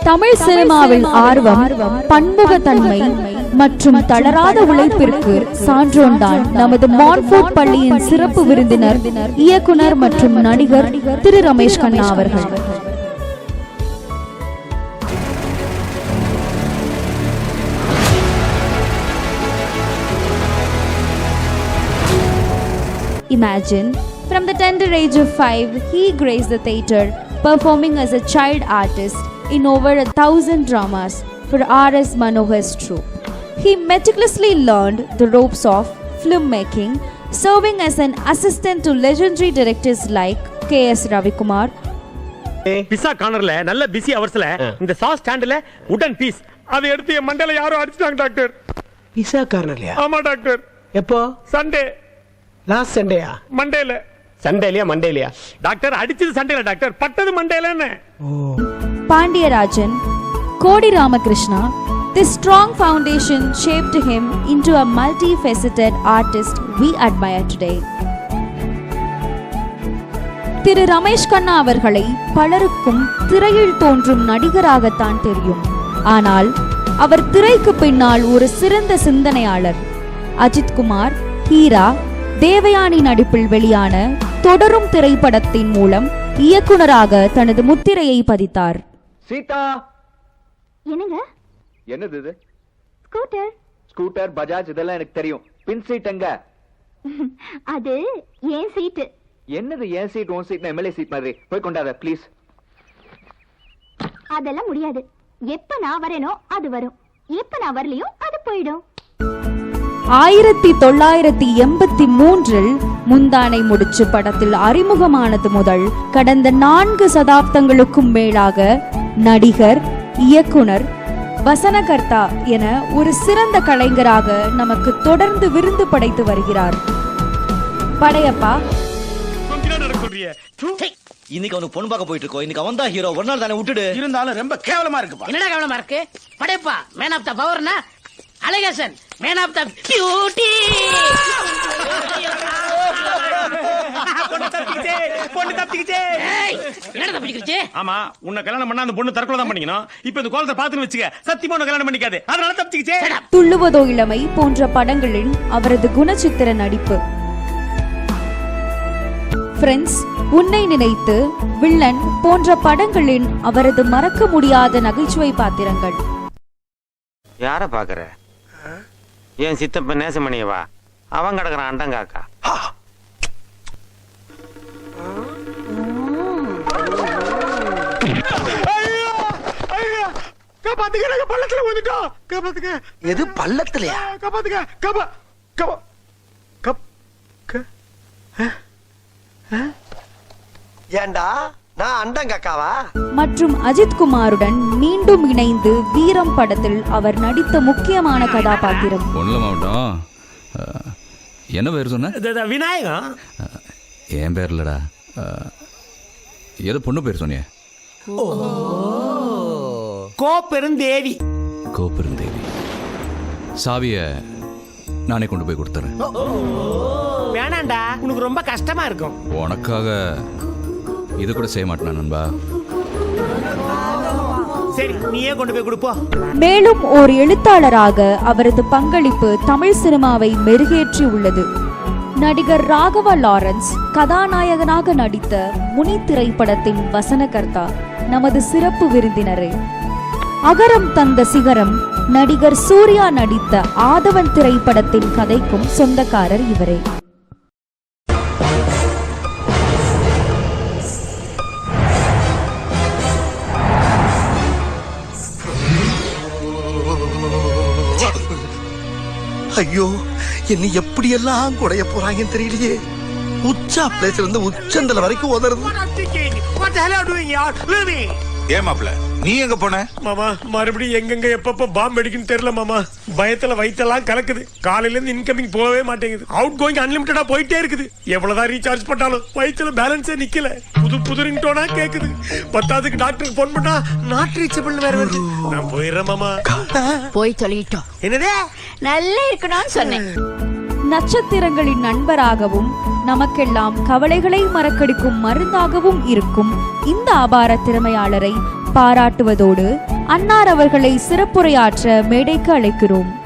தமிழ் சினிமாவில் ஆர்வம், பன்முகத்தன்மை மற்றும் தளராத உழைப்பிற்கு சான்றோன்தான் நமது மான்ஃபோர்ட் பள்ளியின் சிறப்பு விருந்தினர், இயக்குனர் மற்றும் நடிகர் திரு ரமேஷ் கண்ணா அவர்கள். Imagine, from the tender age of 5, he graced the theatre, performing as a child artist in over 1,000 dramas for R.S. Manohar's troupe. He meticulously learned the ropes of filmmaking, serving as an assistant to legendary directors like K.S. Ravikumar. Pizza கார்னர்ல நல்ல busy அவர்ஸ்ல இந்த sauce ஸ்டாண்ட்ல உடன் piece அதை எடுத்து என் மண்டையில யாரோ அடிச்சிட்டாங்க டாக்டர். பிஸா கார்னர்லயா? ஆமா டாக்டர். எப்போ? சண்டே. லாஸ்ட் சண்டேயா? மண்டேல. சண்டேலியா மண்டேலியா? டாக்டர் அடிச்சது சண்டேல டாக்டர், பட்டது மண்டேலன்னு. Pandiyarajan, Kodi Ramakrishna, this strong foundation shaped him into a multifaceted artist we admire today. திரு ரமேஷ் கண்ணா அவர்களை பலருக்கும் திரையில் தோன்றும் நடிகராகத்தான் தெரியும். ஆனால் அவர் திரைக்கு பின்னால் ஒரு சிறந்த சிந்தனையாளர். அஜித் குமார், ஹீரா, தேவயானி நடிப்பில் வெளியான தொடரும் திரைப்படத்தின் மூலம் இயக்குனராக தனது முத்திரையை பதித்தார். சீதா, என்னங்க? என்னது இது? ஸ்கூட்டர். ஸ்கூட்டர், பஜாஜ் இதெல்லாம் எனக்கு தெரியும். பின் சீட் எங்க? அது ஏன் சீட். என்னது ஏன் சீட் உன் சீட்? எம்எல்ஏ சீட் மாதிரி போய் கொண்டாத ப்ளீஸ். அதெல்லாம் முடியாது. எப்ப நான் வரேனோ அது வரும், எப்ப நான் வரலையோ அது போயிடும். 1983 முந்தானை முடிச்சு படத்தில் அறிமுகமானது முதல் கடந்த 4 சதாப்தங்களுக்கும் மேலாக நடிகர், இயக்குனர், வசனகர்த்தா என ஒரு சிறந்த கலைஞராக நமக்கு தொடர்ந்து விருந்து படைத்து வருகிறார். படையப்பா, இன்னைக்கு அவனுக்கு பொண்ணு பார்க்க போயிட்டு இருக்கோம். இன்னைக்கு அவன் தான் ஹீரோ. ஒரு நாள் தானே விட்டுடு. இருந்தாலும் ரொம்ப கேவலமா இருக்கு. என்னடா கேவலமா இருக்கு? படையப்பா மேன் ஆஃப் த பவர்னா Alagesan man of the beauty. பொண்ணு தப்பிக்கிச்சே. என்னடா தப்பிக்கிச்சு? ஆமா, உன்னை கல்யாணம் பண்ணா அந்த பொண்ணு தற்கொலை தான் பண்ணிக்கணும். இப்ப இந்த கோலத்தை பாத்துன்னு வச்சுக்க, சத்தியமா உன்னை கல்யாணம் பண்ணிக்காது. அதனால தப்பிக்கிச்சே. துள்ளுவதோ இளமை போன்ற படங்களில் அவரது குணச்சித்திர நடிப்பு, ஃப்ரெண்ட்ஸ், உன்னை நினைத்து, வில்லன் போன்ற படங்களின் அவரது மறக்க முடியாத நகைச்சுவை பாத்திரங்கள். யார பாக்குற? ஏன் சித்தப்ப நேசமணியவா? அவன் கிடக்குறான் அண்டங்காக்கா. பள்ளத்துல வந்துட்டோம். காப்பாத்துக்க. எது பள்ளத்துலயா? காப்பாத்துக்க. ஏண்டா நான் அண்டங்காக்காவா? மற்றும் அஜித் குமாருடன் மீண்டும் இணைந்து வீரம் படத்தில் அவர் நடித்த முக்கியமான கதாபாத்திரம். மாவட்டம் என்ன பேர் சொன்ன? விநாயகம். என் பேர் இல்லடா, ஏதோ பொண்ணு பேர் சொன்னிய. கோப்பெருந்தேவி. கோப்பெருந்தேவி. சாவிய நானே கொண்டு போய் கொடுத்துறேன். வேணாண்டா, உனக்கு ரொம்ப கஷ்டமா இருக்கும். உனக்காக இது கூட செய்ய மாட்டேன் நண்பா. சரி, நீயே கொண்டு போய் கொடுப்போம். மேலும் ஒரு எழுத்தாளராக அவரது பங்களிப்பு தமிழ் சினிமாவை மெருகேற்றி உள்ளது. நடிகர் ராகவா லாரன்ஸ் கதாநாயகனாக நடித்த முனி திரைப்படத்தின் வசனகர்த்தா நமது சிறப்பு விருந்தினரே. அகரம் தந்த சிகரம் நடிகர் சூர்யா நடித்த ஆதவன் திரைப்படத்தின் கதைக்கும் சொந்தக்காரர் இவரே. ஐயோ, என்ன எப்படி எல்லாம் குடைய போறாங்கன்னு தெரியலையே. உச்சா பிளேஸ்ல இருந்து உச்சந்தல வரைக்கும் உதறது. ஏமாப்ல நீ எங்க போன? மாமா, மறுபடியும் எங்கெங்க எப்பப்ப பாம்பு அடிக்குன்னு தெரியல மாமா. பயத்துல வயித்தெல்லாம் கலக்குது. காலையில இருந்து இன்கமிங் போகவே மாட்டேங்குது. அவுட் கோயிங் அன்லிமிட்டடா போயிட்டே இருக்குது. எவ்வளவுதான் ரீசார்ஜ் பண்ணாலும் வயித்துல பேலன்ஸே நிக்கல. புது ரிங்டோனா கேக்குது. பத்தாவதுக்கு டாக்டருக்கு போன் பண்ணா நாட் ரீச்சபிள் வேற வருது. நான் போயிடுறேன் மாமா. போய் சொல்லிட்டோம். என்னதே நல்லா இருக்கணும்னு சொன்னேன். நட்சத்திரங்களின் நண்பராகவும் நமக்கெல்லாம் கவலைகளை மறக்கடிக்கும் மருந்தாகவும் இருக்கும் இந்த அபார திறமையாளரை பாராட்டுவதோடு அன்னார் அவர்களை சிறப்புரையாற்ற மேடைக்கு அழைக்கிறோம்.